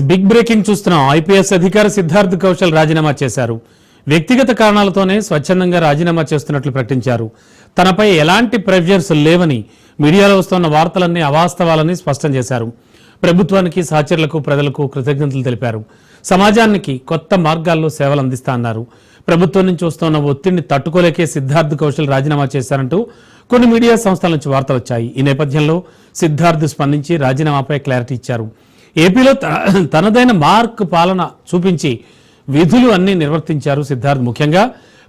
Big breaking చూస్తున్నాం. IPS అధికారి సిద్ధార్థ్ కౌశల్ రాజీనామా చేశారు. వ్యక్తిగత కారణాలతోనే స్వచ్ఛందంగా రాజీనామా చేస్తున్నట్లు ప్రకటించారు. తనపై ఎలాంటి ప్రెషర్స్ లేవని, మీడియాలో వస్తున్న వార్తలన్నీ అవాస్తవాలని స్పష్టం చేశారు. ప్రభుత్వానికి, సహచరులకు, ప్రజలకు కృతజ్ఞతలు తెలిపారు. సమాజానికి కొత్త మార్గాల్లో సేవలు అందిస్తా అన్నారు. ప్రభుత్వం నుంచి వస్తున్న ఒత్తిడిని తట్టుకోలేకే సిద్ధార్థ్ కౌశల్ రాజీనామా చేశారంటూ కొన్ని మీడియా సంస్థల నుంచి వార్తలు వచ్చాయి. ఈ నేపథ్యంలో సిద్ధార్థ్ స్పందించి రాజీనామాపై క్లారిటీ ఇచ్చారు. ఏపీలో తనదైన మార్క్ పాలన చూపించి విధులు అన్ని నిర్వర్తించారు సిద్ధార్థ్. ముఖ్యంగా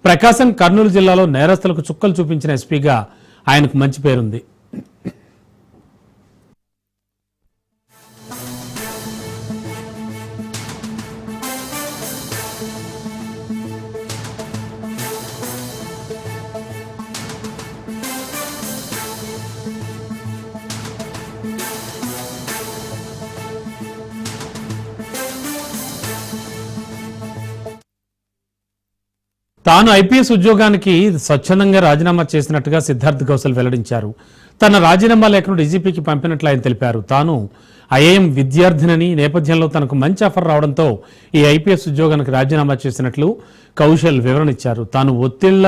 ప్రకాశం, కర్నూలు జిల్లాలో నేరస్తులకు చుక్కలు చూపించిన ఎస్పీగా ఆయనకు మంచి పేరుంది. తాను ఐపీఎస్ ఉద్యోగానికి స్వచ్ఛందంగా రాజీనామా చేసినట్టుగా సిద్ధార్థ్ కౌశల్ వెల్లడించారు. తన రాజీనామా లేఖను డీజీపీకి పంపినట్లు ఆయన తెలిపారు. తాను ఐఐఎం విద్యార్థినని, నేపథ్యంలో తనకు మంచి ఆఫర్ రావడంతో ఈ ఐపీఎస్ ఉద్యోగానికి రాజీనామా చేసినట్లు కౌశల్ వివరణ ఇచ్చారు. తాను ఒత్తిళ్ల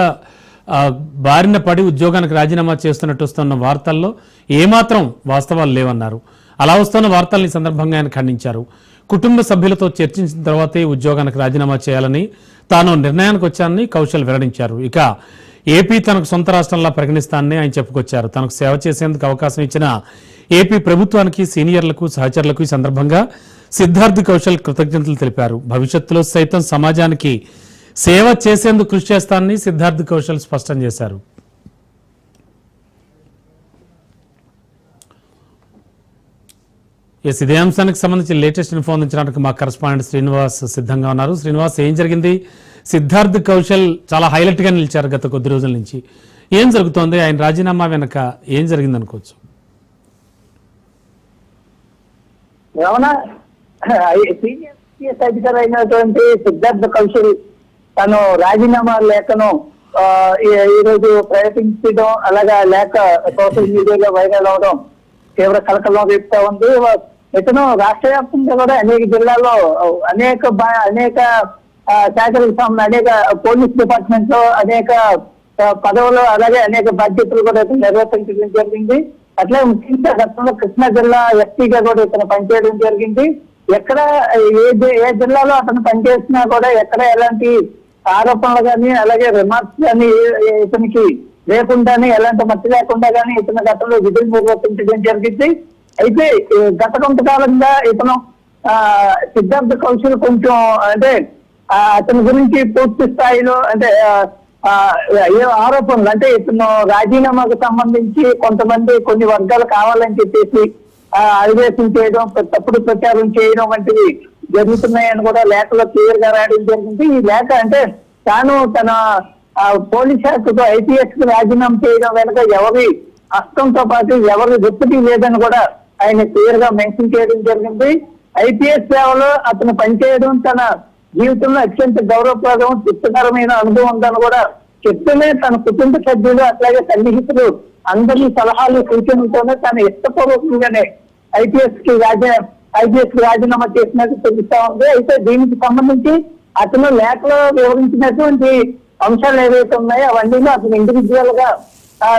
బారిన పడి ఉద్యోగానికి రాజీనామా చేస్తున్నట్టు వస్తున్న వార్తల్లో ఏమాత్రం వాస్తవాలు లేవన్నారు. అలా వస్తున్న వార్తల్ని సందర్భంగా ఆయన ఖండించారు. కుటుంబ సభ్యులతో చర్చించిన తర్వాతే ఉద్యోగానికి రాజీనామా చేయాలని తాను నిర్ణయానికి వచ్చానని కౌశల్ వెల్లడించారు. ఇక ఏపీ తనకు సొంత రాష్ట్రంలా పరిగణిస్తానని ఆయన చెప్పుకొచ్చారు. తనకు సేవ చేసేందుకు అవకాశం ఇచ్చిన ఏపీ ప్రభుత్వానికి, సీనియర్లకు, సహచరులకు ఈ సందర్భంగా సిద్ధార్థ్ కౌశల్ కృతజ్ఞతలు తెలిపారు. భవిష్యత్తులో సైతం సమాజానికి సేవ చేసేందుకు కృషి చేస్తానని సిద్ధార్థ్ కౌశల్ స్పష్టం చేశారు. ఇదే అంశానికి సంబంధించి లేటెస్ట్ ఇన్ఫో అందించడానికి మా కరెస్పాండెంట్ శ్రీనివాస్ సిద్ధంగా ఉన్నారు. శ్రీనివాస్, ఏం జరిగింది? సిద్ధార్థ్ కౌశల్ చాలా హైలైట్ గా నిలిచారు గత కొద్ది రోజుల నుంచి. ఏం జరుగుతోంది? ఆయన రాజీనామా వెనక ఏం జరిగింది అనుకోవచ్చు? అధికారి అయినటువంటి సిద్ధార్థ్ కౌశల్ తను రాజీనామా లేఖను ఈరోజు ప్రయత్నించడం, అలాగే లేఖ సోషల్ మీడియాలో వైరల్ అవడం తీవ్ర కలకలం రేపుతా ఉంది. ఇతను రాష్ట్ర వ్యాప్తంగా కూడా అనేక జిల్లాల్లో అనేక శాఖలకు సంబంధించిన అనేక పోలీస్ డిపార్ట్మెంట్ లో అనేక పదవులు, అలాగే అనేక బాధ్యతలు కూడా ఇతను నిర్వర్తించడం జరిగింది. అట్లే ముఖ్యంగా గతంలో కృష్ణా జిల్లా ఎస్పీగా కూడా ఇతను పనిచేయడం జరిగింది. ఎక్కడ ఏ జిల్లాలో అతను పనిచేసినా కూడా ఎక్కడ ఎలాంటి ఆరోపణలు కానీ, అలాగే రిమార్క్స్ కానీ ఇతనికి లేకుండానే, ఎలాంటి మట్టి లేకుండా కానీ ఇతను గతంలో విధులు నిర్వర్తించడం జరిగింది. అయితే గత కొంతకాలంగా ఇతను సిద్ధార్థ్ కౌశల్ కొంచెం అంటే అతని గురించి పూర్తి స్థాయిలో అంటే ఏ ఆరోపణలు అంటే ఇతను రాజీనామాకు సంబంధించి కొంతమంది కొన్ని వర్గాలు కావాలని చెప్పేసి అధివేశం చేయడం, తప్పుడు ప్రచారం చేయడం వంటివి జరుగుతున్నాయని కూడా లేఖలో క్లియర్ గా రాయడం జరిగింది. ఈ లేఖ అంటే తాను తన పోలీస్ శాఖతో ఐపీఎస్ కు రాజీనామా చేయడం వెనుక ఎవరి హస్తంతో పాటు ఎవరి ఒత్తిడి లేదని కూడా ఆయన క్లియర్ గా మెన్షన్ చేయడం జరిగింది. ఐపీఎస్ సేవలో అతను పనిచేయడం తన జీవితంలో అత్యంత గౌరవప్రదం, తృప్తికరమైన అనుభవం ఉందని కూడా చెప్తూనే తన కుటుంబ సభ్యులు అట్లాగే సన్నిహితులు అందరి సలహాలు, సూచనలతోనే తను ఇష్టపూర్వకంగానే ఐపీఎస్ కి రాజీనామా చేసినట్టు తెలుస్తా ఉంది. అయితే దీనికి సంబంధించి అతను లేఖలో వివరించినటువంటి అంశాలు ఏవైతే ఉన్నాయో అవన్నీ అతను ఇండివిజువల్ గా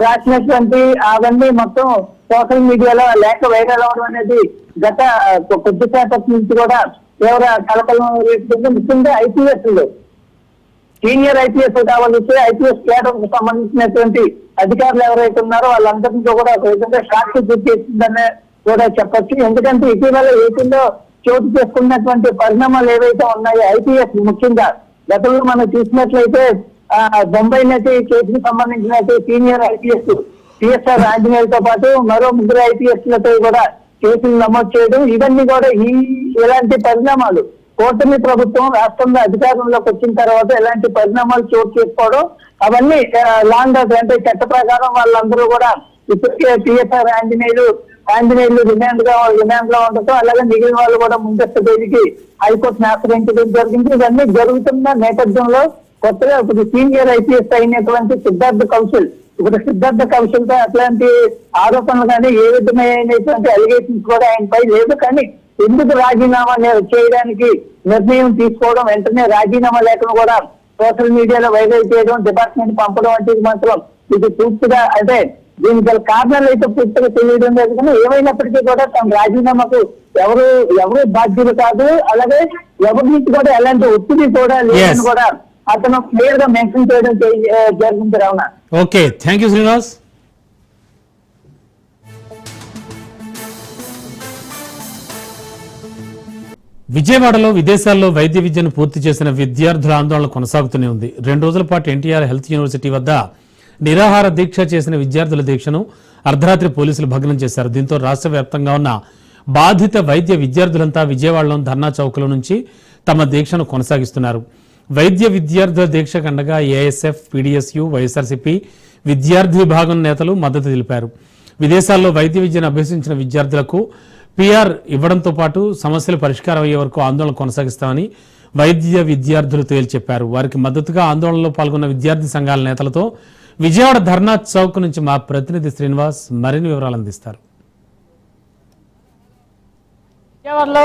రాసినటువంటి అవన్నీ మొత్తం సోషల్ మీడియాలో లేఖ వైరల్ అవడం అనేది గత కొద్దిసేపటి నుంచి కూడా తీవ్ర కలకలం రేపుతుంది. ముఖ్యంగా ఐపీఎస్లు సీనియర్ ఐపీఎస్ కావాల్సి ఐపీఎస్ కేడర్ కు సంబంధించినటువంటి అధికారులు ఎవరైతే ఉన్నారో వాళ్ళందరినీ కూడా ఒక విధంగా షాక్ చేసిందనే కూడా చెప్పొచ్చు. ఎందుకంటే ఇటీవల ఏపీలో చోటు చేసుకున్నటువంటి పరిణామాలు ఏవైతే ఉన్నాయో ఐపీఎస్ ముఖ్యంగా గతంలో మనం చూసినట్లయితే బొంబాయి నటి కేసుకు సంబంధించిన సీనియర్ ఐపీఎస్ సిఎస్ఆర్ ఆంజనేయులతో పాటు మరో 3 ఐపీఎస్ లతో కూడా కేసులు నమోదు చేయడం, ఇవన్నీ కూడా ఇలాంటి పరిణామాలు కూటమి ప్రభుత్వం రాష్ట్రంలో అధికారంలోకి వచ్చిన తర్వాత ఎలాంటి పరిణామాలు చోటు చేసుకోవడం, అవన్నీ లాంగ్ అంటే చట్ట ప్రకారం వాళ్ళందరూ కూడా ఇప్పటికే సిఎస్ఆర్ ఆంజనేయులు రిమాండ్ లో ఉండటం, అలాగే మిగిలిన వాళ్ళు కూడా ముందస్తు బెయిల్కి హైకోర్టును ఆశ్రయించడం జరిగింది. ఇవన్నీ జరుగుతున్న నేపథ్యంలో కొత్తగా ఇప్పుడు సీనియర్ ఐపీఎస్ అయినటువంటి సిద్ధార్థ కౌశల్ తో అట్లాంటి ఆరోపణలు కానీ ఏ విధమైనటువంటి అలిగేషన్స్ కూడా ఆయనపై లేదు. కానీ ఎందుకు రాజీనామా చేయడానికి నిర్ణయం తీసుకోవడం, వెంటనే రాజీనామా లేఖను కూడా సోషల్ మీడియాలో వైరల్ చేయడం, డిపార్ట్మెంట్ పంపడం వంటిది మాత్రం ఇది పూర్తిగా అంటే దీనికి గల కారణాలు అయితే పూర్తిగా తెలియడం లేదు. కానీ ఏమైనప్పటికీ కూడా తమ రాజీనామాకు ఎవరు బాధ్యులు కాదు, అలాగే ఎవరి నుంచి కూడా ఎలాంటి ఒత్తిడి కూడా లేదని కూడా అతను క్లియర్ గా మెన్షన్ చేయడం జరిగింది. రావున ఓకే, థ్యాంక్ యూ శ్రీనివాస్. విజయవాడలో విదేశాల్లో వైద్య విద్యను పూర్తి చేసిన విద్యార్థుల ఆందోళన కొనసాగుతూనే ఉంది. 2 రోజుల పాటు ఎన్టీఆర్ హెల్త్ యూనివర్సిటీ వద్ద నిరాహార దీక్ష చేసిన విద్యార్థుల దీక్షను అర్ధరాత్రి పోలీసులు భగ్నం చేశారు. దీంతో రాష్ట్ర వ్యాప్తంగా ఉన్న బాధిత వైద్య విద్యార్థులంతా విజయవాడలోని ధర్నా చౌక్ల నుంచి తమ దీక్షను కొనసాగిస్తున్నారు. వైద్య విద్యార్థుల దీక్షకు అండగా ఏఎస్ఎఫ్, పీడీఎస్యూ, వైఎస్ఆర్సీపీ విద్యార్థి విభాగం నేతలు మద్దతు తెలిపారు. విదేశాల్లో వైద్య విద్యను అభ్యసించిన విద్యార్థులకు పిఆర్ ఇవ్వడంతో పాటు సమస్యలు పరిష్కారం అయ్యే వరకు ఆందోళన కొనసాగిస్తామని వైద్య విద్యార్థులు తేల్చెప్పారు. వారికి మద్దతుగా ఆందోళనలో పాల్గొన్న విద్యార్థి సంఘాల నేతలతో విజయవాడ ధర్నా చౌక్ నుంచి మా ప్రతినిధి శ్రీనివాస్ మరిన్ని వివరాలు అందిస్తారు. విజయవాడలో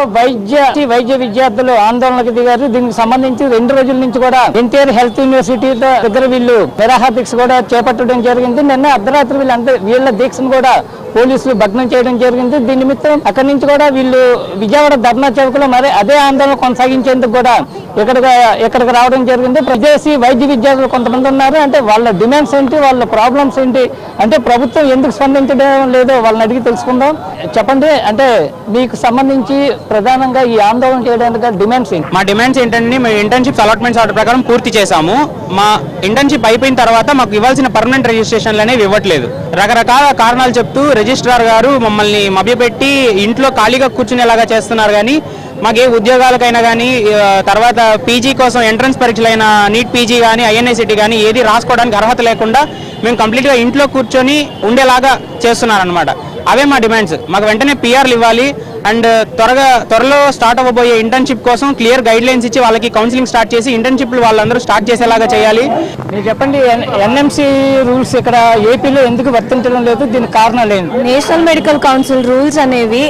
వైద్య విద్యార్థులు ఆందోళనకు దిగారు. దీనికి సంబంధించి 2 రోజుల నుంచి కూడా ఎన్టీఆర్ హెల్త్ యూనివర్సిటీ దగ్గర వీళ్ళు నిరాహార దీక్ష కూడా చేపట్టడం జరిగింది. నిన్న అర్ధరాత్రి వీళ్ళ దీక్షను కూడా పోలీసులు భగ్నం చేయడం జరిగింది. దీని నిమిత్తం అక్కడి నుంచి కూడా వీళ్ళు విజయవాడ ధర్నా చౌక్ లో మరి అదే ఆందోళన కొనసాగించేందుకు కూడా ఇక్కడికి రావడం జరిగింది. విదేశీ వైద్య విద్యార్థులు కొంతమంది ఉన్నారు. అంటే వాళ్ళ డిమాండ్స్ ఏంటి, వాళ్ళ ప్రాబ్లమ్స్ ఏంటి, అంటే ప్రభుత్వం ఎందుకు స్పందించడం లేదో వాళ్ళని అడిగి తెలుసుకుందాం. చెప్పండి, అంటే మీకు సంబంధించి ప్రధానంగా ఈ ఆందోళన చేయడానికి డిమాండ్స్ ఏంటి? మా డిమాండ్స్ ఏంటంటే మేము ఇంటర్న్షిప్ అలాట్మెంట్స్ ఆర్డర్ ప్రకారం పూర్తి చేశాము. మా ఇంటర్న్షిప్ అయిపోయిన తర్వాత మాకు ఇవ్వాల్సిన పర్మనెంట్ రిజిస్ట్రేషన్లు అనేవి ఇవ్వట్లేదు. రకరకాల కారణాలు చెప్తూ రిజిస్ట్రార్ గారు మమ్మల్ని మభ్యపెట్టి ఇంట్లో ఖాళీగా కూర్చునేలాగా చేస్తున్నారు. కానీ మాకు ఏ ఉద్యోగాలకైనా కానీ తర్వాత పీజీ కోసం ఎంట్రన్స్ పరీక్షలైన నీట్ పీజీ కానీ ఐఎన్ఐసిటీ కానీ ఏది రాసుకోవడానికి అర్హత లేకుండా మేము కంప్లీట్గా ఇంట్లో కూర్చొని ఉండేలాగా చేస్తున్నారనమాట. అవే మా డిమాండ్స్. మాకు వెంటనే పిఆర్లు ఇవ్వాలి అండ్ త్వరలో స్టార్ట్ అవ్వబోయే ఇంటర్న్షిప్ కోసం క్లియర్ గైడ్ లైన్స్ ఇచ్చి వాళ్ళకి కౌన్సిలింగ్ స్టార్ట్ చేసి ఇంటర్న్షిప్లు వాళ్ళందరూ స్టార్ట్ చేసేలాగా చేయాలి. మీరు చెప్పండి, ఎన్ఎంసీ రూల్స్ ఇక్కడ ఏపీలో ఎందుకు వర్తించడం లేదు, దీనికి కారణాలు ఏంటి? నేషనల్ మెడికల్ కౌన్సిల్ రూల్స్ అనేవి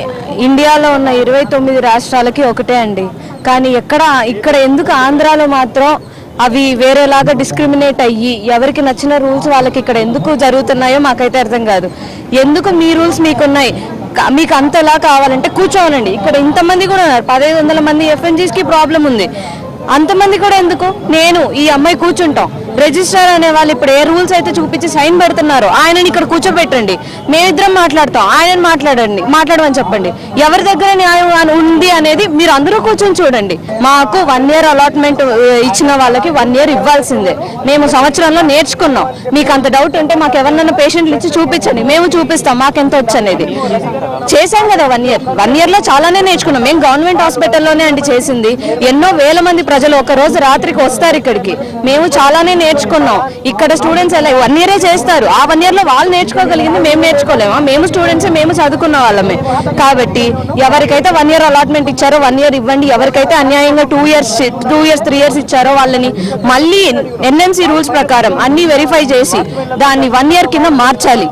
ఇండియాలో ఉన్న 29 రాష్ట్రాలకి ఒకటే అండి. కానీ ఇక్కడ ఎందుకు ఆంధ్రాలో మాత్రం అవి వేరేలాగా డిస్క్రిమినేట్ అయ్యి ఎవరికి నచ్చిన రూల్స్ వాళ్ళకి ఇక్కడ ఎందుకు జరుగుతున్నాయో మాకైతే అర్థం కాదు. ఎందుకు మీ రూల్స్ మీకున్నాయి, మీకు అంతలా కావాలంటే కూర్చోవాలండి. ఇక్కడ ఇంతమంది కూడా ఉన్నారు, 1500 మంది ఎఫ్ఎన్జీస్కి ప్రాబ్లం ఉంది. అంతమంది కూడా ఎందుకు? నేను ఈ అమ్మాయి కూర్చుంటాం. రిజిస్ట్రార్ అనే వాళ్ళు ఇప్పుడు ఏ రూల్స్ అయితే చూపించి సైన్ పెడుతున్నారో ఆయనని ఇక్కడ కూర్చోబెట్టండి, మేమిద్దరం మాట్లాడతాం, ఆయనని మాట్లాడమని చెప్పండి. ఎవరి దగ్గర న్యాయం ఉంది అనేది మీరు అందరూ కూర్చొని చూడండి. మాకు 1 year అలాట్మెంట్ ఇచ్చిన వాళ్ళకి 1 year ఇవ్వాల్సిందే. మేము సంవత్సరంలో నేర్చుకున్నాం. మీకు అంత డౌట్ ఉంటే మాకు ఎవరినైనా పేషెంట్లు ఇచ్చి చూపించండి, మేము చూపిస్తాం మాకు ఎంత వచ్చు అనేది. చేశాం కదా 1 year లో చాలానే నేర్చుకున్నాం. మేము గవర్నమెంట్ హాస్పిటల్లోనే అండి చేసింది. ఎన్నో వేల మంది ప్రజలు ఒక రోజు రాత్రికి వస్తారు ఇక్కడికి. మేము చాలానే నేర్చుకున్నాం. ఇక్కడ స్టూడెంట్స్ ఎలా 1 year చేస్తారు, ఆ 1 year లో వాళ్ళు నేర్చుకోగలిగింది మేము నేర్చుకోలేమా? మేము స్టూడెంట్స్, మేము చదువుకున్న వాళ్ళమే. కాబట్టి ఎవరికైతే 1 year అలాట్మెంట్ ఇచ్చారో 1 year ఇవ్వండి. ఎవరికైతే అన్యాయంగా 2 years 3 years ఇచ్చారో వాళ్ళని మళ్ళీ ఎన్ఎంసీ రూల్స్ ప్రకారం అన్ని వెరిఫై చేసి దాన్ని 1 year కింద మార్చాలి.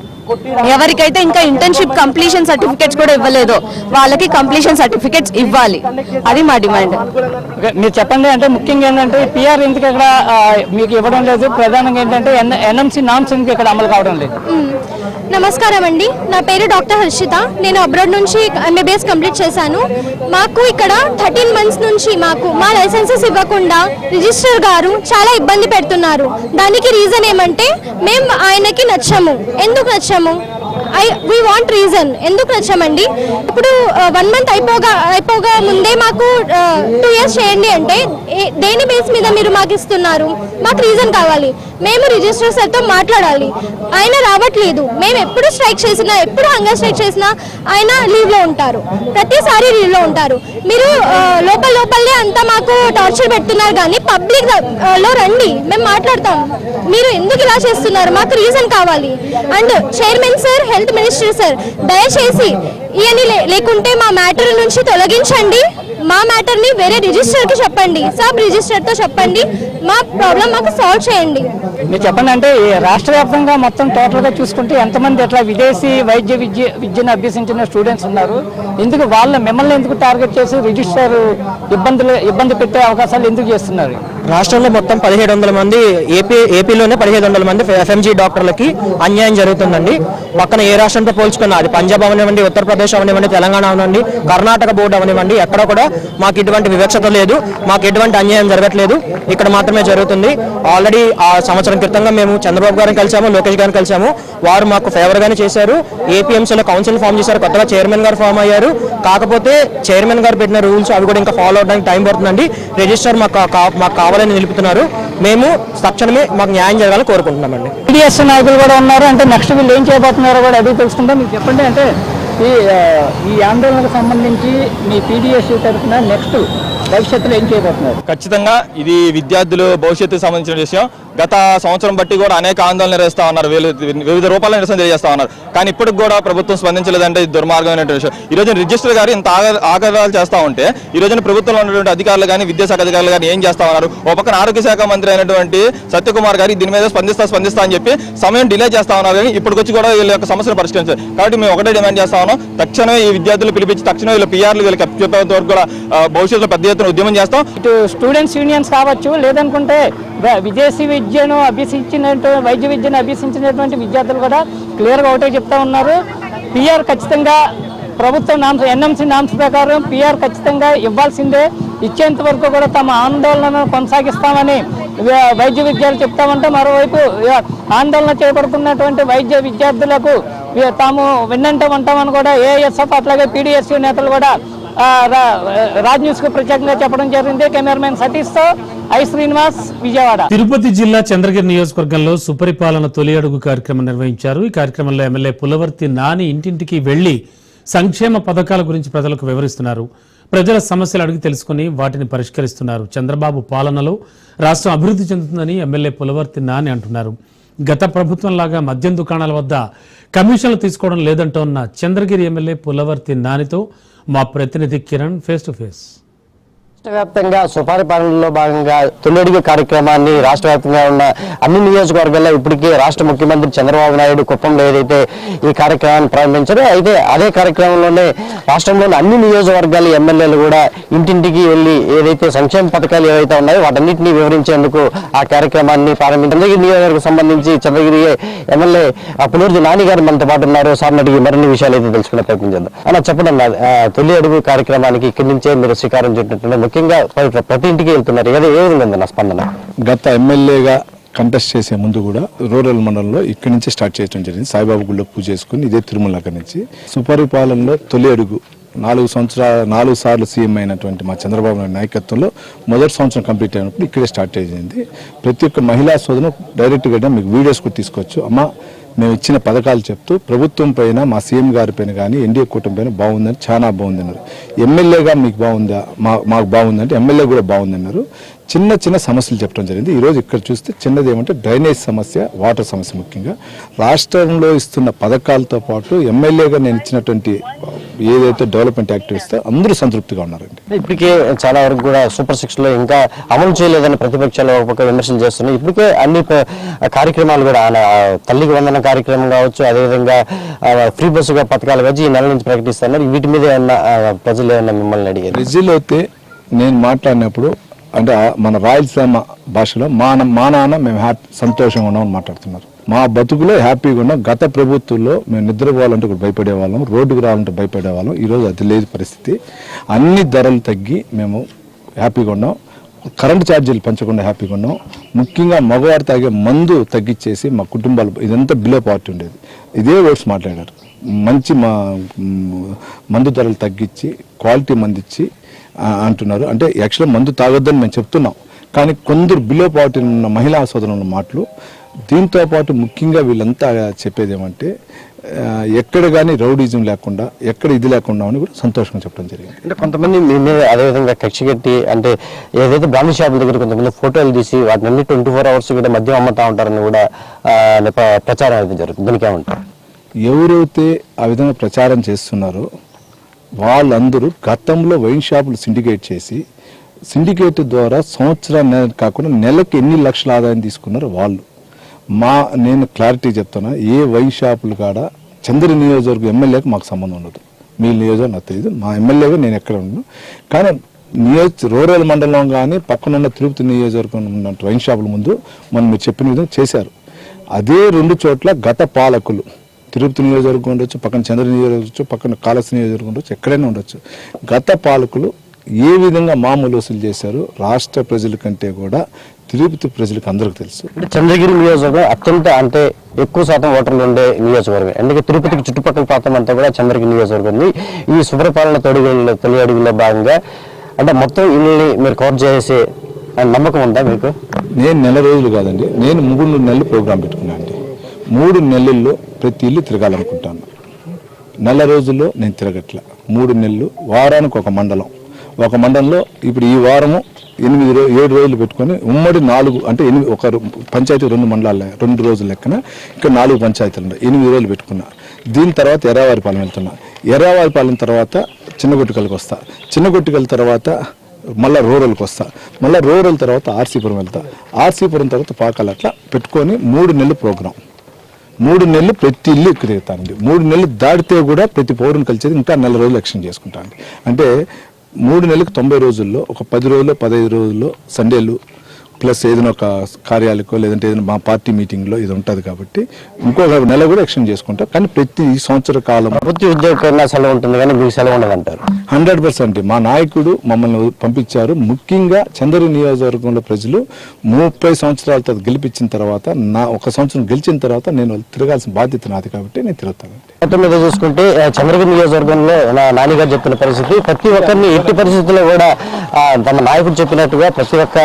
ఎవరికైతే ఇంకా ఇంటర్న్షిప్ కంప్లీషన్ సర్టిఫికేట్స్ కూడా ఇవ్వలేదో వాళ్ళకి కంప్లీషన్ సర్టిఫికేట్స్ ఇవ్వాలి, అది మా డిమాండ్. మీరు చెప్పండి, అంటే ముఖ్యంగా ఏంటంటే పిఆర్ ఎందుకు ఇక్కడ మీకు ఇవ్వడం లేదు, ప్రధానంగా ఏంటంటే ఎన్ఎంసి నామ్స్ ఎందుకు ఇక్కడ అమలు కావడం లేదు? నమస్కారం అండి, నా పేరు డాక్టర్ హర్షిత. నేను అబ్రాడ్ నుంచి ఎంబీబీఎస్ కంప్లీట్ చేశాను. మాకు ఇక్కడ 13 months నుంచి మా లైసెన్సెస్ ఇవ్వకుండా రిజిస్ట్రార్ గారు చాలా ఇబ్బంది పెడుతున్నారు. దానికి రీజన్ ఏమంటే మేము ఆయనకి నచ్చము. ఎందుకు నచ్చము? We want reason. ఎందుకు నచ్చమండి? ఇప్పుడు 1 month అయిపోగా ముందే మాకు 2 years చేయండి అంటే దేని బేస్ మీద మీరు మాకు ఇస్తున్నారు? మాకు రీజన్ కావాలి. మేము రిజిస్ట్రార్ సార్తో మాట్లాడాలి. ఆయన రావట్లేదు. మేము ఎప్పుడు స్ట్రైక్ చేసినా, ఎప్పుడు హంగర్ స్ట్రైక్ చేసినా ఆయన లీవ్లో ఉంటారు. ప్రతిసారి లీవ్లో ఉంటారు. మీరు లోపలే అంతా మాకు టార్చర్ పెడుతున్నారు, కానీ పబ్లిక్ లో రండి, మేము మాట్లాడతాం. మీరు ఎందుకు ఇలా చేస్తున్నారు? మాకు రీజన్ కావాలి. And chairman sir, health minister sir, దయచేసి ఇవన్నీ లేకుంటే మా మ్యాటర్ నుంచి తొలగించండి. మా మ్యాటర్ ని వేరే రిజిస్టర్ కి చెప్పండి, సబ్ రిజిస్టర్ తో చెప్పండి. మా ప్రాబ్లం మాకు సాల్వ్ చేయండి. మీరు చెప్పండి, అంటే ఈ రాష్ట్ర వ్యాప్తంగా మొత్తం టోటల్ గా చూసుకుంటే ఎంతమంది ఎట్లా విదేశీ విద్యను అభ్యసించిన స్టూడెంట్స్ ఉన్నారు? ఎందుకు మిమ్మల్ని ఎందుకు టార్గెట్ చేసి రిజిస్టర్ ఇబ్బంది పెట్టే అవకాశాలు ఎందుకు చేస్తున్నారు? రాష్ట్రంలో మొత్తం 1700 మంది ఏపీలోనే 1700 మంది ఎఫ్ఎంజీ డాక్టర్లకి అన్యాయం జరుగుతుందండి. పక్కన ఏ రాష్ట్రంతో పోల్చుకున్నా, అది పంజాబ్ అవనివ్వండి, ఉత్తరప్రదేశ్ అవనివ్వండి, తెలంగాణ అవనివ్వండి, కర్ణాటక బోర్డు అవనివ్వండి, ఎక్కడ కూడా మాకు ఇటువంటి వివక్షత లేదు, మాకు ఎటువంటి అన్యాయం జరగట్లేదు. ఇక్కడ మాత్రమే జరుగుతుంది. ఆల్రెడీ ఆ సంవత్సరం క్రితంగా మేము చంద్రబాబు గారిని కలిసాము, లోకేష్ గారిని కలిసాము. వారు మాకు ఫేవర్ గానే చేశారు. ఏపీఎంసీలో కౌన్సిల్ ఫామ్ చేశారు, కొత్తగా చైర్మన్ గారు ఫామ్ అయ్యారు. కాకపోతే చైర్మన్ గారు పెట్టిన రూల్స్ అవి కూడా ఇంకా ఫాలో అవడానికి టైం పడుతుందండి. రిజిస్టర్ మాకు కావాలని నిలుపుతున్నారు. మేము తక్షణమే మాకు న్యాయం జరగాలని కోరుకుంటున్నామండి. టీడీఎస్ నాయకులు కూడా ఉన్నారు, అంటే నెక్స్ట్ వీళ్ళు ఏం చేయబోతున్నారో కూడా అడిగి తెలుసుకుంటాం. మీకు చెప్పండి, అంటే ఈ ఆందోళనకు సంబంధించి మీ పీడీఎస్ తరఫున నెక్స్ట్ భవిష్యత్తులో ఏం చేయబోతున్నారు? ఖచ్చితంగా ఇది విద్యార్థులు భవిష్యత్తుకు సంబంధించిన విషయం. గత సంవత్సరం బట్టి కూడా అనేక ఆందోళన నిర్వహిస్తూ ఉన్నారు, వివిధ రూపాల్లో నిరసన తెలియజేస్తా ఉన్నారు. కానీ ఇప్పటికి కూడా ప్రభుత్వం స్పందించలేదంటే ఇది దుర్మార్గమైన విషయం. ఈ రోజున రిజిస్టర్ గారు ఇంత ఆగ్రహాలు చేస్తూ ఉంటే ఈ రోజున ప్రభుత్వంలో ఉన్నటువంటి అధికారులు కానీ, విద్యాశాఖ అధికారులు కానీ ఏం చేస్తా ఉన్నారు? ఒక పక్కన ఆరోగ్య శాఖ మంత్రి అయినటువంటి సత్యకుమార్ గారు దీని మీద స్పందిస్తా అని చెప్పి సమయం డిలే చేస్తా ఉన్నారు. కానీ ఇప్పటికొచ్చి కూడా వీళ్ళ యొక్క సమస్యలు పరిష్కరించారు. కాబట్టి మేము ఒకటే డిమాండ్ చేస్తా ఉన్నాం, తక్షణమే ఈ విద్యార్థులు పిలిపించి తక్షణమే వీళ్ళ పిఆర్లు వీళ్ళకి అప్పచెప్పేంత వరకు కూడా భవిష్యత్తులో పెద్ద ఎత్తున ఉద్యమం చేస్తాం. ఇటు స్టూడెంట్స్ యూనియన్స్ కావచ్చు, లేదనుకుంటే విదేశీ విద్యను వైద్య విద్యను అభ్యసించినటువంటి విద్యార్థులు కూడా క్లియర్గా ఒకటే చెప్తా ఉన్నారు. పిఆర్ ఖచ్చితంగా ప్రభుత్వం ఎన్ఎంసీ నామ్స్ ప్రకారం పిఆర్ ఖచ్చితంగా ఇవ్వాల్సిందే. ఇచ్చేంత వరకు కూడా తమ ఆందోళనను కొనసాగిస్తామని వైద్య విద్యార్థులు చెప్తామంటే, మరోవైపు ఆందోళన చేపడుతున్నటువంటి వైద్య విద్యార్థులకు తాము విన్నంటే ఉంటామని కూడా ఏఎస్ఎఫ్ అట్లాగే పీడీఎస్యూ నేతలు కూడా రాజ్ న్యూస్ కు ప్రత్యేకంగా చెప్పడం జరిగింది. కెమెరామెన్ సతీష్తో ఐ శ్రీనివాస్, విజయవాడ. తిరుపతి జిల్లా చంద్రగిరి నియోజకవర్గంలో సుపరిపాలన తొలి అడుగు కార్యక్రమం నిర్వహించారు. ఈ కార్యక్రమంలో ఎమ్మెల్యే పులవర్తి నాని ఇంటింటికి వెళ్లి సంక్షేమ పథకాల గురించి ప్రజలకు వివరిస్తున్నారు. ప్రజల సమస్యలు అడిగి తెలుసుకుని వాటిని పరిష్కరిస్తున్నారు. చంద్రబాబు పాలనలో రాష్ట్రం అభివృద్ధి చెందుతుందని ఎమ్మెల్యే పులవర్తి నాని అంటున్నారు. గత ప్రభుత్వంలాగా మద్యం దుకాణాల వద్ద కమిషన్లు తీసుకోవడం లేదంటోన్న చంద్రగిరి ఎమ్మెల్యే పులవర్తి నానితో మా ప్రతినిధి కిరణ్ ఫేస్ టు ఫేస్. రాష్ట్ర వ్యాప్తంగా సుపరిపాలనలో భాగంగా తొలి అడుగు కార్యక్రమాన్ని రాష్ట్ర వ్యాప్తంగా ఉన్న అన్ని నియోజకవర్గాల్లో ఇప్పటికే రాష్ట్ర ముఖ్యమంత్రి చంద్రబాబు నాయుడు కుప్పంలో ఏదైతే ఈ కార్యక్రమాన్ని ప్రారంభించారో, అయితే అదే కార్యక్రమంలోనే రాష్ట్రంలోని అన్ని నియోజకవర్గాల ఎమ్మెల్యేలు కూడా ఇంటింటికి వెళ్ళి ఏదైతే సంక్షేమ పథకాలు ఏవైతే ఉన్నాయో వాటన్నింటినీ వివరించేందుకు ఆ కార్యక్రమాన్ని ప్రారంభించారు. చంద్రగిరి నియోజకవర్గం సంబంధించి చంద్రగిరి ఎమ్మెల్యే పులవర్తి నాని గారు మనతో పాటు ఉన్నారు. సార్ అడిగి మరిన్ని విషయాలు అయితే తెలుసుకునే ప్రయత్నం చేద్దాం. అలా చెప్పడం తొలి అడుగు కార్యక్రమానికి ఇక్కడి నుంచే మీరు శ్రీకారం చుట్టినట్టు ముఖ్యంగా ప్రతి ఇంటికి వెళ్తున్నారు, ఏ విధంగా ఉంది నా స్పందన? గత ఎమ్మెల్యేగా కంటెస్ట్ చేసే ముందు కూడా రూరల్ మండలంలో ఇక్కడి నుంచి స్టార్ట్ చేయడం జరిగింది. సాయిబాబా గుళ్ళో పూజ చేసుకుని ఇదే తిరుమల నుంచి సుపరిపాలనలో తొలి అడుగు 4 సార్లు సీఎం అయినటువంటి మా చంద్రబాబు నాయుడు నాయకత్వంలో మొదటి సంవత్సరం కంప్లీట్ అయినప్పుడు ఇక్కడే స్టార్ట్ అయ్యింది. ప్రతి ఒక్క మహిళా సోదరు డైరెక్ట్గా మీకు వీడియోస్ కూడా తీసుకోవచ్చు. అమ్మ మేము ఇచ్చిన పథకాలు చెప్తూ ప్రభుత్వం పైన, మా సీఎం గారి పైన కానీ ఎన్డీఏ కూటమి పైన బాగుందని, చాలా బాగుందన్నారు. ఎమ్మెల్యేగా మీకు బాగుందా? మాకు బాగుందంటే ఎమ్మెల్యే కూడా బాగుందన్నారు. చిన్న సమస్యలు చెప్పడం జరిగింది. ఈరోజు ఇక్కడ చూస్తే చిన్నది ఏమంటే డ్రైనేజ్ సమస్య, వాటర్ సమస్య. ముఖ్యంగా రాష్ట్రంలో ఇస్తున్న పథకాలతో పాటు ఎమ్మెల్యేగా నేను ఇచ్చినటువంటి ఏదైతే డెవలప్మెంట్ యాక్టివిటీస్ అందరూ సంతృప్తిగా ఉన్నారండి. ఇప్పటికే చాలా వరకు కూడా సూపర్ 6 లో ఇంకా అమలు చేయలేదని ప్రతిపక్షాలు ఒక పక్క విమర్శలు చేస్తున్నాయి. ఇప్పటికే అన్ని కార్యక్రమాలు కూడా తల్లికి వందన కార్యక్రమం కావచ్చు, అదేవిధంగా ఫ్రీ బస్సుగా పథకాలు వచ్చి ఈ నెల నుంచి ప్రకటిస్తున్నారు. వీటి మీద ఏమన్నా ప్రజలు ఏమన్నా మిమ్మల్ని అడిగారు? ప్రజలు అయితే నేను మాట్లాడినప్పుడు అంటే మన రాయలసీమ భాషలో మా నాన్న మేము సంతోషంగా ఉన్నామని మాట్లాడుతున్నారు. మా బతుకులో హ్యాపీగా ఉన్నాం. గత ప్రభుత్వంలో మేము నిద్రపోవాలంటే కూడా భయపడేవాళ్ళం, రోడ్డుకు రావాలంటే భయపడేవాళ్ళం. ఈరోజు అది లేదు పరిస్థితి. అన్ని ధరలు తగ్గి మేము హ్యాపీగా ఉన్నాం. కరెంటు ఛార్జీలు పెంచకుండా హ్యాపీగా ఉన్నాం. ముఖ్యంగా మగవారు తాగే మందు తగ్గించేసి మా కుటుంబాలు ఇదంతా బిలో పార్టీ ఉండేది. ఇదే వర్డ్స్ మాట్లాడారు. మంచి మా మందు ధరలు తగ్గించి క్వాలిటీ మందు ఇచ్చి అంటున్నారు. అంటే యాక్చువల్గా మందు తాగొద్దని మేము చెప్తున్నాం, కానీ కొందరు బిలో పార్టీ ఉన్న మహిళా సోదరుల మాటలు. దీంతో పాటు ముఖ్యంగా వీళ్ళంతా చెప్పేది ఏమంటే ఎక్కడ కానీ రౌడీజం లేకుండా ఎక్కడ ఇది లేకుండా అని కూడా సంతోషంగా చెప్పడం జరిగింది. అంటే కొంతమంది మీ మీద అదేవిధంగా కక్ష కట్టి అంటే ఏదైతే బ్రాండ్ షాపుల దగ్గర కొంతమంది ఫోటోలు తీసి వాటిని 24 hours కూడా మద్యం అమ్ముతా ఉంటారని కూడా ప్రచారం అయితే జరుగుతుంది. దీనికి ఏమంటారు? ఎవరైతే ఆ విధంగా ప్రచారం చేస్తున్నారో వాళ్ళందరూ గతంలో వైన్ షాపులు సిండికేట్ చేసి సిండికేట్ ద్వారా సంవత్సరాన్ని కాకుండా నెలకి ఎన్ని లక్షల ఆదాయం తీసుకున్నారో వాళ్ళు. నేను క్లారిటీ చెప్తున్నా, ఏ వైన్ షాపులు కాడ చంద్ర నియోజకవర్గం ఎమ్మెల్యేకి మాకు సంబంధం ఉండదు. మీ నియోజకవర్గం నాకు తెలియదు, మా ఎమ్మెల్యేగా నేను ఎక్కడ ఉన్నాను. కానీ రూరల్ మండలం కానీ పక్కనున్న తిరుపతి నియోజకవర్గం ఉన్న వైన్ షాపుల ముందు మనం మీరు చెప్పిన విధంగా చేశారు. అదే 2 చోట్ల గత పాలకులు తిరుపతి నియోజకవర్గం ఉండొచ్చు, పక్కన చంద్ర నియోజకవర్గం ఉండొచ్చు, పక్కన కాళహస్తి నియోజకవర్గం ఉండొచ్చు, ఎక్కడైనా ఉండొచ్చు. గత పాలకులు ఏ విధంగా మామూలు వసూలు చేశారు రాష్ట్ర ప్రజల కంటే కూడా తిరుపతి ప్రజలకు అందరికీ తెలుసు. అంటే చంద్రగిరి నియోజకవర్గం అత్యంత అంటే ఎక్కువ శాతం ఓటర్లు ఉండే నియోజకవర్గం. అందుకే తిరుపతికి చుట్టుపక్కల ప్రాంతం అంతా కూడా చంద్రగిరి నియోజకవర్గం ఉంది. ఈ సుపరిపాలన తొలి అడుగులో భాగంగా అంటే మొత్తం ఇల్లుని మీరు కవర్ చేసే నమ్మకం ఉందా మీకు? నేను నెల రోజులు కాదండి, నేను 3 నెలలు ప్రోగ్రాం పెట్టుకున్నాను అండి. 3 నెలల్లో ప్రతి ఇల్లు తిరగాలనుకుంటాను. నెల రోజుల్లో నేను తిరగట్ల. 3 నెలలు, వారానికి ఒక మండలం. ఒక మండలంలో ఇప్పుడు ఈ వారము 7 రోజులు పెట్టుకొని ఉమ్మడి 4 అంటే ఒక పంచాయతీ 2 మండలాలు 2 రోజులు లెక్కన ఇక్కడ 4 పంచాయతీలు ఉన్నాయి. 8 రోజులు పెట్టుకున్నా. దీని తర్వాత ఎర్రావారిపాలెం వెళ్తున్నా. ఎర్రావారిపాలెం తర్వాత చిన్నగొట్టికల్కి వస్తా. చిన్నగొట్టికల తర్వాత మళ్ళీ రూరల్కి వస్తా. మళ్ళీ రూరల్ తర్వాత ఆర్సీపురం వెళ్తా. ఆర్సీపురం తర్వాత పాకాలు. అట్లా పెట్టుకొని 3 నెలలు ప్రోగ్రాం. 3 నెలలు ప్రతి ఇల్లు ఎక్కువ తిరుగుతానండి. 3 నెలలు దాటితే కూడా ప్రతి పౌరుని కలిసేది ఇంకా నెల రోజులు ఎక్స్టెండ్ చేసుకుంటాను. అంటే 3 నెలలకు 90 రోజుల్లో ఒక 10 రోజుల్లో 15 రోజుల్లో సండేలు ప్లస్ ఏదైనా ఒక కార్యాలయకో లేదంటే ఏదైనా మా పార్టీ మీటింగ్లో ఇది ఉంటుంది కాబట్టి ఇంకొక నెల కూడా ఎక్స్టెండ్ చేసుకుంటా. కానీ ప్రతి సంవత్సర కాలం ప్రభుత్వ ఉద్యోగం సెలవు ఉంటుంది కానీ మీకు సెలవు ఉండదు అంటారు? 100% మా నాయకుడు మమ్మల్ని పంపించారు. ముఖ్యంగా చంద్రగిరి నియోజకవర్గంలో ప్రజలు 30 సంవత్సరాల తర్వాత గెలిపించిన తర్వాత నా 1 సంవత్సరం గెలిచిన తర్వాత నేను తిరగాల్సిన బాధ్యత నాది కాబట్టి నేను తిరుగుతాను. మొత్తం మీద చూసుకుంటే చంద్రగిరి నియోజకవర్గంలో నానిగారు చెప్పిన పరిస్థితి ప్రతి ఒక్కరిని ఎట్టి పరిస్థితుల్లో కూడా తమ నాయకుడు చెప్పినట్టుగా ప్రతి ఒక్క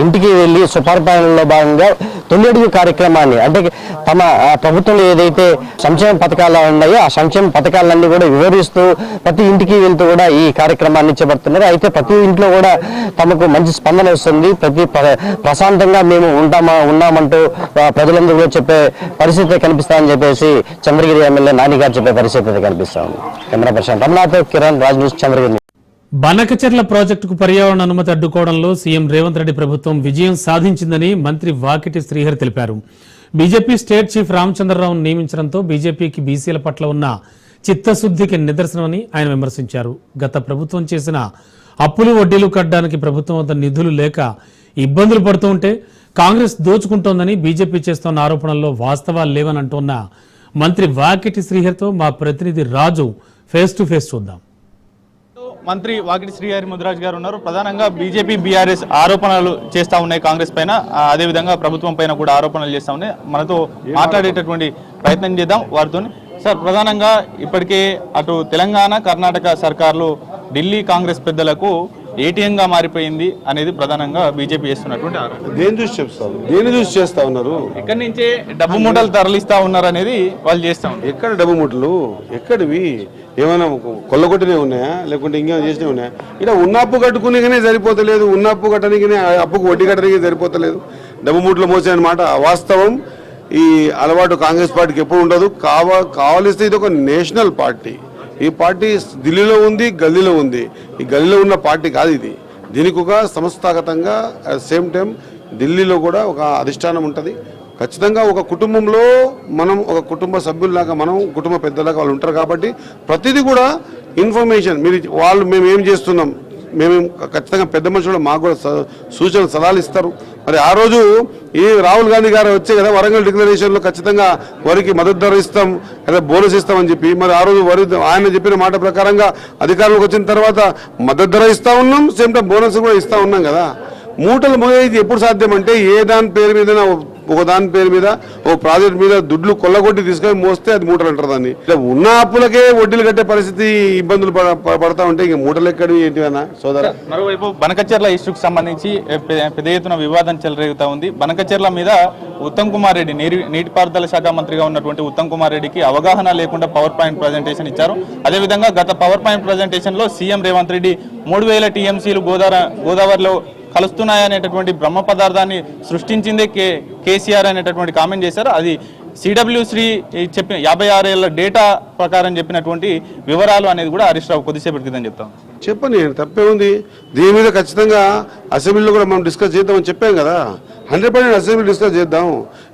ఇంటికి వెళ్ళి సుపరిపాలనలో భాగంగా తొలి అడుగు కార్యక్రమాన్ని అంటే తమ ప్రభుత్వంలో ఏదైతే సంక్షేమ పథకాలు ఉన్నాయో ఆ సంక్షేమ పథకాలన్నీ కూడా వివరిస్తూ ప్రతి ఇంటికి వెళ్తూ కూడా ఈ కార్యక్రమాన్ని చేపడుతున్నారు. అయితే ప్రతి ఇంట్లో కూడా తమకు మంచి స్పందన వస్తుంది. ప్రతి ప్రశాంతంగా మేము ఉన్నామంటూ ప్రజలందరూ కూడా చెప్పే పరిస్థితి కనిపిస్తామని చెప్పేసి చంద్రగిరి ఎమ్మెల్యే నానిగారు చెప్పే పరిస్థితి కనిపిస్తా ఉంది. కెమెరా పర్సన్ రమణాతో కిరణ్ రాజ్ న్యూస్ చంద్రగిరి. బనకచెర్ల ప్రాజెక్టుకు పర్యావరణ అనుమతి అడ్డుకోవడంలో సీఎం రేవంత్ రెడ్డి ప్రభుత్వం విజయం సాధించిందని మంత్రి వాకిటి శ్రీహరి తెలిపారు. బీజేపీ స్టేట్ చీఫ్ రామచంద్రరావును నియమించడంతో బీజేపీకి బీసీల పట్ల ఉన్న చిత్తశుద్ధికి నిదర్శనమని ఆయన విమర్శించారు. గత ప్రభుత్వం చేసిన అప్పులు వడ్డీలు కట్టడానికి ప్రభుత్వం వద్ద నిధులు లేక ఇబ్బందులు పడుతూ ఉంటే కాంగ్రెస్ దోచుకుంటోందని బీజేపీ చేస్తున్న ఆరోపణల్లో వాస్తవాలు లేవని అంటున్న మంత్రి వాకిటి శ్రీహరితో మా ప్రతినిధి రాజు ఫేస్ టు ఫేస్ చూద్దాం. మంత్రి వాకిటి శ్రీహరి ముదిరాజ్ గారు ఉన్నారు. ప్రధానంగా బీజేపీ బీఆర్ఎస్ ఆరోపణలు చేస్తూ ఉన్నాయి కాంగ్రెస్ పైన, అదేవిధంగా ప్రభుత్వం పైన కూడా ఆరోపణలు చేస్తూ ఉన్నాయి. మనతో మాట్లాడేటటువంటి ప్రయత్నం చేద్దాం వారితో. సార్, ప్రధానంగా ఇప్పటికే అటు తెలంగాణ కర్ణాటక సర్కార్లు ఢిల్లీ కాంగ్రెస్ పెద్దలకు ఏటీఎంగా మారిపోయింది అనేది ప్రధానంగా బీజేపీ చేస్తున్నటువంటి ఆరోపణ. దేని చూసి చేస్తా ఉన్నారు? ఇక్కడి నుంచే డబ్బు మూటలు తరలిస్తా ఉన్నారు అనేది వాళ్ళు చేస్తా ఉన్నారు. ఎక్కడ డబ్బు మూటలు? ఎక్కడివి? ఏమైనా కొల్లగొట్టినే ఉన్నాయా లేకుంటే ఇంకేమైనా చేసినవి ఉన్నాయా? ఇలా ఉన్న అప్పు కట్టుకునే సరిపోతలేదు, ఉన్న అప్పు కట్టడానికి అప్పుకు వడ్డీ కట్టడానికి సరిపోతలేదు. డబ్బు మూటలు మోసే అనమాట వాస్తవం. ఈ అలవాటు కాంగ్రెస్ పార్టీకి ఎప్పుడు ఉండదు. కావాలిస్తే ఇది ఒక నేషనల్ పార్టీ, ఈ పార్టీ ఢిల్లీలో ఉంది, గల్లీలో ఉంది. ఈ గల్లీలో ఉన్న పార్టీ కాదు ఇది. దీనికి ఒక సంస్థాగతంగా అట్ సేమ్ టైం ఢిల్లీలో కూడా ఒక అధిష్టానం ఉంటుంది. ఖచ్చితంగా ఒక కుటుంబంలో మనం ఒక కుటుంబ సభ్యుల్లాగా, మనం కుటుంబ పెద్దలాగా వాళ్ళు ఉంటారు. కాబట్టి ప్రతిదీ కూడా ఇన్ఫర్మేషన్ మేము ఏం చేస్తున్నాం, మేము ఖచ్చితంగా పెద్ద మనుషులు మాకు కూడా సూచనలు సలహాలు ఇస్తారు. మరి ఆ రోజు ఈ రాహుల్ గాంధీ గారు వచ్చే కదా వరంగల్ డిక్లరేషన్లో ఖచ్చితంగా వరికి మద్దతు ధర ఇస్తాం లేదా బోనస్ ఇస్తామని చెప్పి, మరి ఆ రోజు ఆయన చెప్పిన మాట ప్రకారంగా అధికారంలోకి వచ్చిన తర్వాత మద్దతు ధర ఇస్తా ఉన్నాం, సేమ్ టైం బోనస్ కూడా ఇస్తా ఉన్నాం కదా. మూటలు మోయేది ఎప్పుడు సాధ్యం అంటే ఏ దాని పేరు మీద ఒక దాని పేరు మీద ఓ ప్రాజెక్ట్ మీద దుడ్లు కొల్లగొట్టి తీసుకొని మోస్తే అది మూటలు అంటారు. దాన్ని ఉన్న అప్పులకే వడ్డీలు కట్టే పరిస్థితి ఇబ్బందులు పడతా ఉంటే ఇంక మూటలు ఎక్కడి ఏంటివన్నా సోదర. మరోవైపు బనకచెర్ల ఇష్యూకి సంబంధించి పెద్ద ఎత్తున వివాదం చెలరేగుతా ఉంది. బనకచెర్ల మీద ఉత్తమ్ కుమార్ రెడ్డి నీటిపారుదల శాఖ మంత్రిగా ఉన్నటువంటి ఉత్తమ్ కుమార్ రెడ్డికి అవగాహన లేకుండా పవర్ పాయింట్ ప్రజెంటేషన్ ఇచ్చారు. అదేవిధంగా గత పవర్ పాయింట్ ప్రజెంటేషన్ లో సీఎం రేవంత్ రెడ్డి 3000 టీఎంసీలు గోదావరిలో కలుస్తున్నాయనేటటువంటి బ్రహ్మ పదార్థాన్ని సృష్టించిందే కేసీఆర్ అనేటటువంటి కామెంట్ చేశారు. అది సిడబ్ల్యూశ్రీ చెప్పిన 56 ఏళ్ల డేటా ప్రకారం చెప్పినటువంటి వివరాలు అనేది కూడా హరీష్ రావు కొద్దిసేపటి క్రితం చెప్తాం. చెప్పండి, తప్పే ఉంది. దీని మీద ఖచ్చితంగా అసెంబ్లీలో కూడా మనం డిస్కస్ చేద్దామని చెప్పాం కదా. 100% అసెంబ్లీ డిస్కస్ చేద్దాం.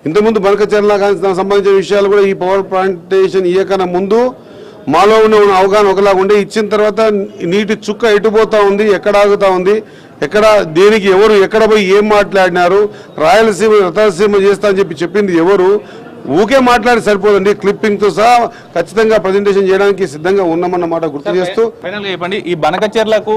ఇంతకుముందు బనకచెర్ల సంబంధించిన విషయాలు కూడా ఈ పవర్ ప్లాంటేషన్ ఇయ్యకన్నా ముందు మాలో ఉన్న అవగాహన ఒకలాగా ఉండే, ఇచ్చిన తర్వాత నీటి చుక్క ఎటుపోతా ఉంది, ఎక్కడ ఆగుతా ఉంది, ఎక్కడ దేనికి ఎవరు ఎక్కడ పోయి ఏం మాట్లాడినారు, రాయలసీమ రథసీమ చేస్తా అని చెప్పింది ఎవరు, ఊకే మాట్లాడి సరిపోదండి. క్లిప్పింగ్ తో సహా ఖచ్చితంగా ప్రజెంటేషన్ చేయడానికి సిద్ధంగా ఉన్నామన్నమాట గుర్తు చేస్తూ. ఫైనల్ గా చెప్పండి, ఈ బనకచెర్లకు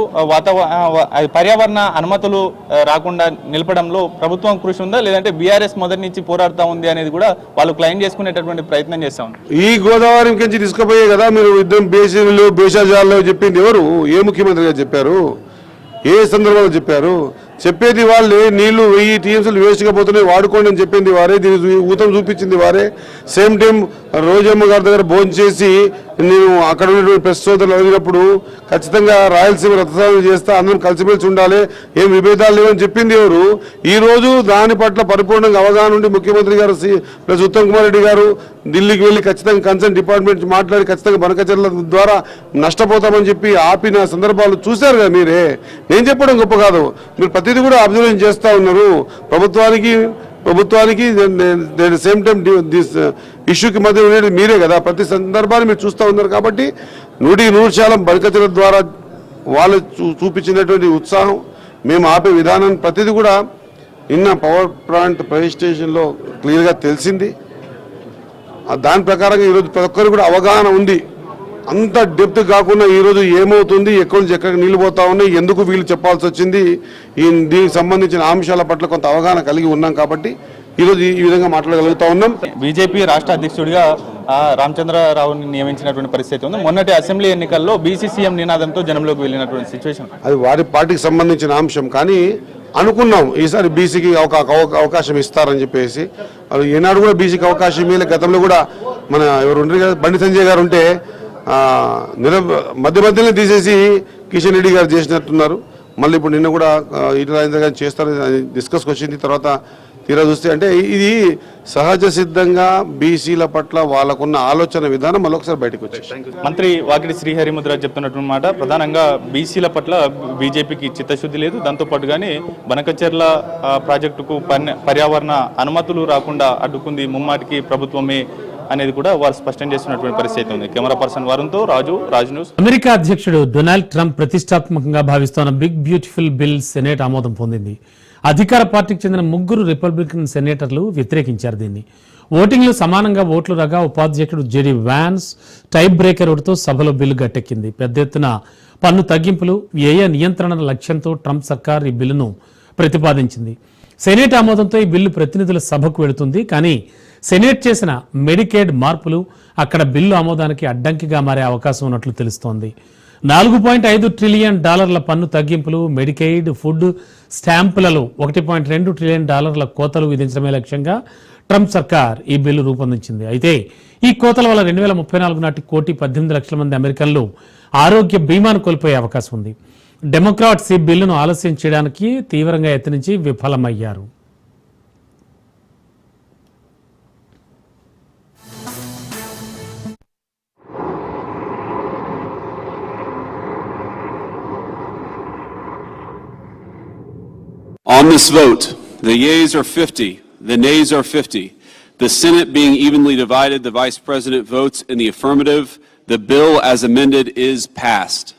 పర్యావరణ అనుమతులు రాకుండా నిలపడంలో ప్రభుత్వం కృషి ఉందా, లేదంటే బీఆర్ఎస్ మొదటి నుంచి పోరాడుతూ ఉంది అనేది కూడా వాళ్ళు క్లెయిమ్ చేసుకునేటటువంటి ప్రయత్నం చేస్తా ఉన్నారు. ఈ గోదావరి నుంచి తీసుకుపోయే కదా మీరు యుద్ధం బేసిన్లు బేషాజాల్లో చెప్పింది ఎవరు, ఏ ముఖ్యమంత్రిగా చెప్పారు, ఏ సందర్భంలో చెప్పారు? చెప్పేది వాళ్ళే. నీళ్లు 1000 టీఎంసీలు వేస్ట్గా పోతున్నాయి, వాడుకోండి అని చెప్పింది వారే, దీన్ని ఊతం చూపించింది వారే. సేమ్ టైం రోజమ్మ గారి దగ్గర భోజనం చేసి నేను అక్కడ ఉన్నటువంటి ప్రెస్ సోదరులు అడిగినప్పుడు ఖచ్చితంగా రాయలసీమ రథసాధన చేస్తా, అందరం కలిసిమెలిసి ఉండాలి, ఏం విభేదాలు లేవని చెప్పింది ఎవరు? ఈ రోజు దాని పట్ల పరిపూర్ణంగా అవగాహన ఉండి ముఖ్యమంత్రి గారు ప్లస్ ఉత్తమ్ కుమార్ రెడ్డి గారు ఢిల్లీకి వెళ్ళి ఖచ్చితంగా కన్సర్న్ డిపార్ట్మెంట్ మాట్లాడి ఖచ్చితంగా బనకచెర్ల ద్వారా నష్టపోతామని చెప్పి ఆపిన సందర్భాలు చూశారు కదా మీరే. నేను చెప్పడం గొప్ప కాదు, మీరు ప్రతిదీ కూడా అబ్జర్వేషన్ చేస్తూ ఉన్నారు. ప్రభుత్వానికి సేమ్ టైం దిస్ ఇష్యూకి మధ్య ఉండేది మీరే కదా, ప్రతి సందర్భాన్ని మీరు చూస్తూ ఉన్నారు. కాబట్టి 100% బనకచెర్ల ద్వారా వాళ్ళు చూపించినటువంటి ఉత్సాహం, మేము ఆపే విధానం ప్రతిదీ కూడా నిన్న పవర్ ప్లాంట్ ప్రజెంటేషన్లో క్లియర్గా తెలిసింది. దాని ప్రకారంగా ఈరోజు ప్రతి ఒక్కరికి కూడా అవగాహన ఉంది. అంత డెప్త్ కాకుండా ఈరోజు ఏమవుతుంది, ఎక్కడి నుంచి ఎక్కడికి నీళ్ళు పోతా ఉన్నాయి, ఎందుకు వీళ్ళు చెప్పాల్సి వచ్చింది, దీనికి సంబంధించిన అంశాల పట్ల కొంత అవగాహన కలిగి ఉన్నాం. కాబట్టి ఈరోజు ఈ విధంగా మాట్లాడగలుగుతా ఉన్నాం. బీజేపీ రాష్ట్ర అధ్యక్షుడిగా రామచంద్రరావుని నియమించినటువంటి పరిస్థితి ఉంది. మొన్నటి అసెంబ్లీ ఎన్నికల్లో బీసీసీఎం నినాదంతో జనంలోకి వెళ్ళినటువంటి సిచ్యువేషన్, అది వారి పార్టీకి సంబంధించిన అంశం. కానీ అనుకున్నాం ఈసారి బీసీకి అవకాశం ఇస్తారని చెప్పేసి. ఈనాడు కూడా బీసీకి అవకాశం ఇవ్వలే. గతంలో కూడా మన ఎవరు ఉండరు కదా, బండి సంజయ్ గారు ఉంటే మధ్యలో తీసేసి కిషన్ రెడ్డి గారు చేసినట్టున్నారు. మళ్ళీ ఇప్పుడు నిన్న కూడా ఈటల రాజేందర్ గారు చేస్తారు డిస్కస్కి వచ్చింది. తర్వాత తీరా చూస్తే అంటే ఇది సహజ సిద్ధంగా బీసీల పట్ల వాళ్ళకున్న ఆలోచన విధానం మళ్ళొకసారి బయటకు వచ్చేసి. మంత్రి వాకిటి శ్రీహరిముద్రాజ్ చెప్తున్నటువంటి మాట, ప్రధానంగా బీసీల పట్ల బీజేపీకి చిత్తశుద్ధి లేదు. దాంతోపాటుగానే బనకచెర్ల ప్రాజెక్టుకు పర్యావరణ అనుమతులు రాకుండా అడ్డుకుంది ముమ్మాటికి ప్రభుత్వమే అనేది కూడా వారు స్పష్టం చేస్తున్నటువంటి పరిస్థితి ఉంది. కెమెరా పర్సన్ వరుణ్తో రాజ్ న్యూస్. అమెరికా అధ్యక్షుడు డొనాల్డ్ ట్రంప్ ప్రతిష్టాత్మకంగా భావిస్తున్న బిగ్ బ్యూటిఫుల్ బిల్ సెనేట్ ఆమోదం పొందింది. అధికార పార్టీకి చెందిన 3 రిపబ్లికన్ సెనేటర్లు వ్యతిరేకించారు. దీన్ని ఓటింగ్లో సమానంగా ఓట్లు రాగా ఉపాధ్యక్షుడు జెడీ వ్యాన్స్ టైప్ బ్రేకర్ ఓటుతో సభలో బిల్లు గట్టెక్కింది. పెద్ద ఎత్తున పన్ను తగ్గింపులు, వ్యయ నియంత్రణల లక్ష్యంతో ట్రంప్ సర్కార్ ఈ బిల్లును ప్రతిపాదించింది. సెనేట్ ఆమోదంతో ఈ బిల్లు ప్రతినిధుల సభకు వెళుతుంది. కానీ సెనేట్ చేసిన మెడికేడ్ మార్పులు అక్కడ బిల్లు ఆమోదానికి అడ్డంకిగా మారే అవకాశం ఉన్నట్లు తెలుస్తోంది. $4.5 ట్రిలియన్ పన్ను తగ్గింపులు, మెడికెయిడ్, ఫుడ్ స్టాంపులలో $1.2 ట్రిలియన్ కోతలు విధించడమే లక్ష్యంగా ట్రంప్ సర్కార్ ఈ బిల్లు రూపొందించింది. అయితే ఈ కోతల వల్ల 2034 నాటి 1,18,00,000 మంది అమెరికన్లు ఆరోగ్య బీమాను కోల్పోయే అవకాశం ఉంది. డెమోక్రాట్స్ ఈ బిల్లును ఆలస్యం చేయడానికి తీవ్రంగా యత్నించి విఫలమయ్యారు. On this vote, the yeas are 50, the nays are 50. The Senate being evenly divided, the Vice President votes in the affirmative. The bill as amended is passed.